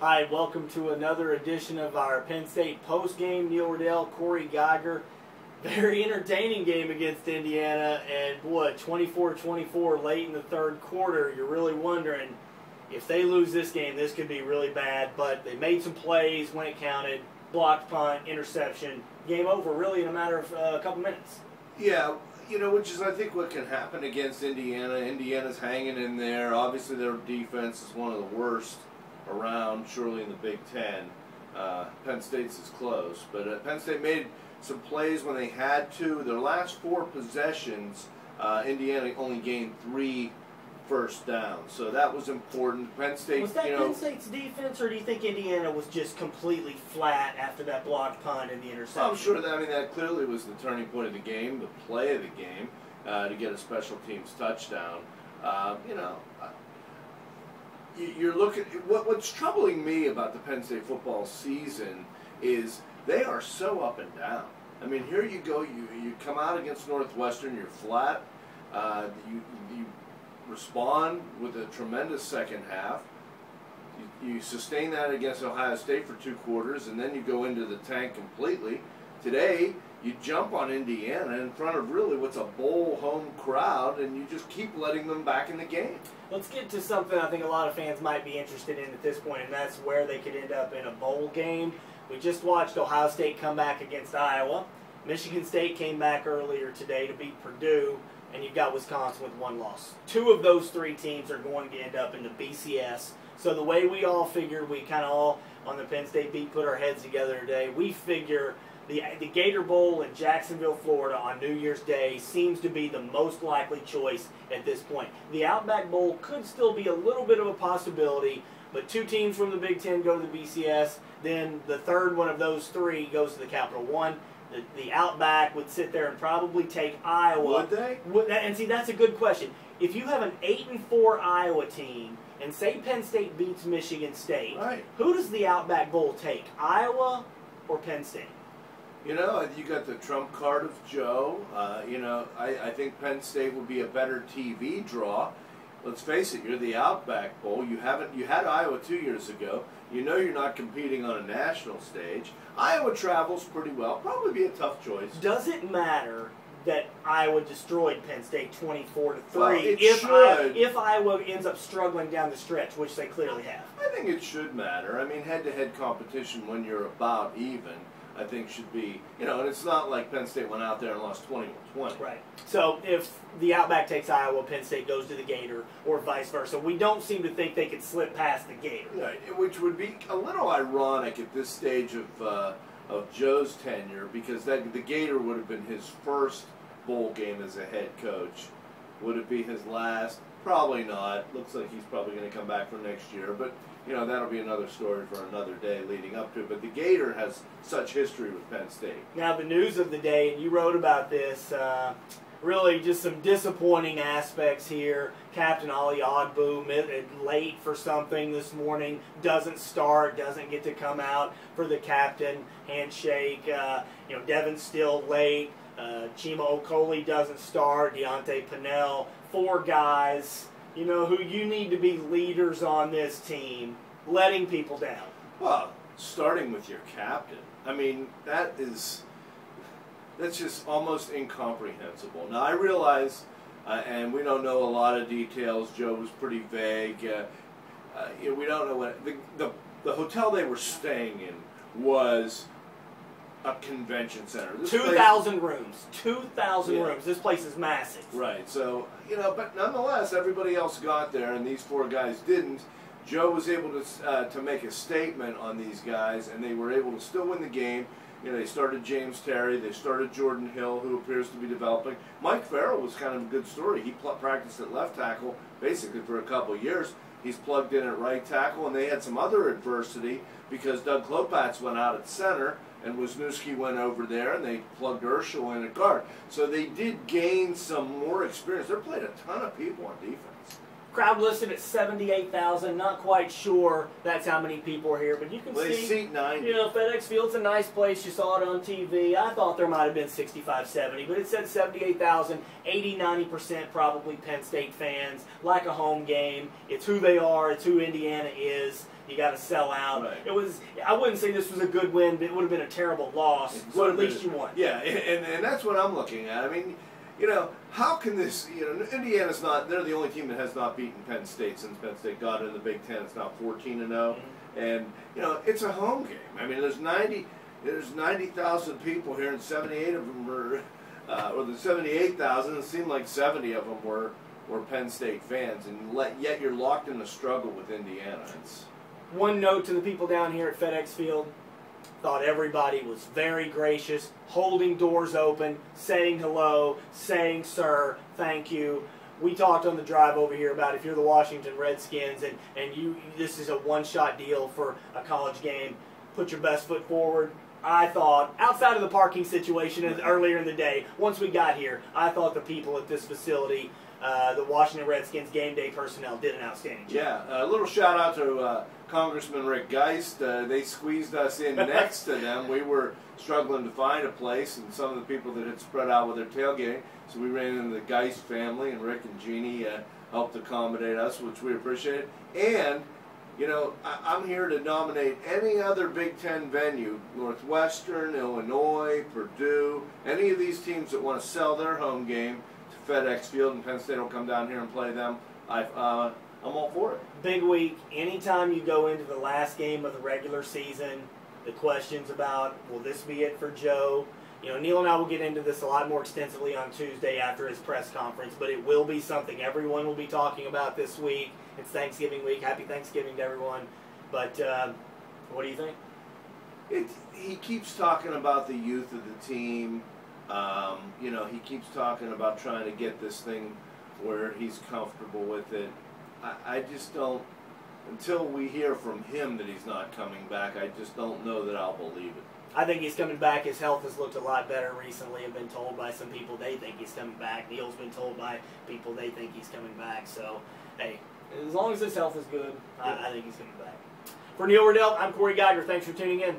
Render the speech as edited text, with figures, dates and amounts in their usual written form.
Hi, welcome to another edition of our Penn State postgame. Neil Rudel, Corey Geiger. Very entertaining game against Indiana, and boy, 24-24 late in the third quarter. You're really wondering if they lose this game, this could be really bad. But they made some plays when it counted, blocked punt, interception, game over really in a matter of a couple minutes. Yeah, which is I think what can happen against Indiana. Indiana's hanging in there. Obviously, their defense is one of the worst around, surely in the Big Ten. Penn State's is close, but Penn State made some plays when they had to. Their last 4 possessions, Indiana only gained 3 first downs, so that was important. Penn State, was that Penn State's defense, or do you think Indiana was just completely flat after that blocked punt and the interception? I'm sure that that clearly was the turning point of the game, the play of the game, to get a special teams touchdown. You're looking. What's troubling me about the Penn State football season is they are so up and down. I mean, here you go. You come out against Northwestern. You're flat. You respond with a tremendous second half. You sustain that against Ohio State for 2 quarters, and then you go into the tank completely. Today, you jump on Indiana in front of really what's a bowl home crowd, and you just keep letting them back in the game. Let's get to something I think a lot of fans might be interested in at this point, and that's where they could end up in a bowl game. We just watched Ohio State come back against Iowa. Michigan State came back earlier today to beat Purdue, and you've got Wisconsin with 1 loss. 2 of those 3 teams are going to end up in the BCS. So the way we all figured, we kind of all on the Penn State beat put our heads together today, we figure the Gator Bowl in Jacksonville, Florida on New Year's Day seems to be the most likely choice at this point. The Outback Bowl could still be a little bit of a possibility, but 2 teams from the Big Ten go to the BCS. Then the third one of those 3 goes to the Capital One. The Outback would sit there and probably take Iowa. Would they? And see, that's a good question. If you have an 8-4 Iowa team, and say Penn State beats Michigan State, right, who does the Outback Bowl take, Iowa or Penn State? You got the trump card of Joe. I think Penn State would be a better TV draw. Let's face it, you're the Outback Bowl. You had Iowa 2 years ago. You're not competing on a national stage. Iowa travels pretty well. Probably be a tough choice. Does it matter that Iowa destroyed Penn State 24-3 well, if Iowa ends up struggling down the stretch, which they clearly have? I think it should matter. I mean, head-to-head competition when you're about even, I think should be, and it's not like Penn State went out there and lost 21-20. Right. So if the Outback takes Iowa, Penn State goes to the Gator, or vice versa. We don't seem to think they could slip past the Gator. Right, which would be a little ironic at this stage of Joe's tenure, because the Gator would have been his first bowl game as a head coach. Would it be his last? Probably not. Looks like he's probably going to come back for next year, but that'll be another story for another day leading up to it. But the Gator has such history with Penn State. Now the news of the day, and you wrote about this, really just some disappointing aspects here. Captain Ali Ogbu, late for something this morning, doesn't start, doesn't get to come out for the captain handshake. Devin's still late. Chima Okoli doesn't start. Deontay Pennell, 4 guys, who you need to be leaders on this team, letting people down. Well, starting with your captain. I mean, that's just almost incomprehensible. Now, I realize, and we don't know a lot of details. Joe was pretty vague. We don't know what the hotel they were staying in was a convention center. 2,000 rooms. 2,000 rooms. This place is massive. Right. So, but nonetheless, everybody else got there, and these 4 guys didn't. Joe was able to make a statement on these guys, and they were able to still win the game. They started James Terry. They started Jordan Hill, who appears to be developing. Mike Farrell was kind of a good story. He practiced at left tackle basically for a couple of years. He's plugged in at right tackle, and they had some other adversity because Doug Klopatz went out at center, and Wisniewski went over there, and they plugged Urschel in at guard. So they did gain some more experience. They played a ton of people on defense. Crowd listed at 78,000. Not quite sure that's how many people are here, but you can see. They seat 90. FedEx Field's a nice place. You saw it on TV. I thought there might have been 65, 70, but it said 78,000. 80, 90% probably Penn State fans. Like a home game. It's who they are. It's who Indiana is. You got to sell out. Right. It was. I wouldn't say this was a good win, but it would have been a terrible loss. So at least you won. Yeah, and that's what I'm looking at. I mean, you know, how can this? You know, Indiana's not. They're the only team that has not beaten Penn State since Penn State got in the Big Ten. It's now 14-0, and you know, it's a home game. I mean, there's 90,000 people here, and 78 of them were, or the 78,000. It seemed like 70 of them were Penn State fans, and yet you're locked in a struggle with Indiana. It's, one note to the people down here at FedEx Field. Thought everybody was very gracious, holding doors open, saying hello, saying sir, thank you. We talked on the drive over here about if you're the Washington Redskins and this is a one-shot deal for a college game, put your best foot forward. I thought, outside of the parking situation earlier in the day, once we got here, I thought the people at this facility, the Washington Redskins game day personnel, did an outstanding job. Yeah, a little shout out to Congressman Rick Geist. They squeezed us in next to them. We were struggling to find a place, and some of the people that had spread out with their tailgating, so we ran into the Geist family, and Rick and Jeannie helped accommodate us, which we appreciated. And you know, I'm here to nominate any other Big Ten venue, Northwestern, Illinois, Purdue, any of these teams that want to sell their home game to FedEx Field, and Penn State will come down here and play them. I'm all for it. Big week. Anytime you go into the last game of the regular season, the questions about, will this be it for Joe? You know, Neil and I will get into this a lot more extensively on Tuesday after his press conference, but it will be something everyone will be talking about this week. It's Thanksgiving week. Happy Thanksgiving to everyone. But what do you think? He keeps talking about the youth of the team. You know, he keeps talking about trying to get this thing where he's comfortable with it. I just don't, until we hear from him that he's not coming back, I just don't know that I'll believe it. I think he's coming back. His health has looked a lot better recently. I've been told by some people they think he's coming back. Neil's been told by people they think he's coming back. So, hey, as long as his health is good, I think he's coming back. For Neil Rudel, I'm Corey Geiger. Thanks for tuning in.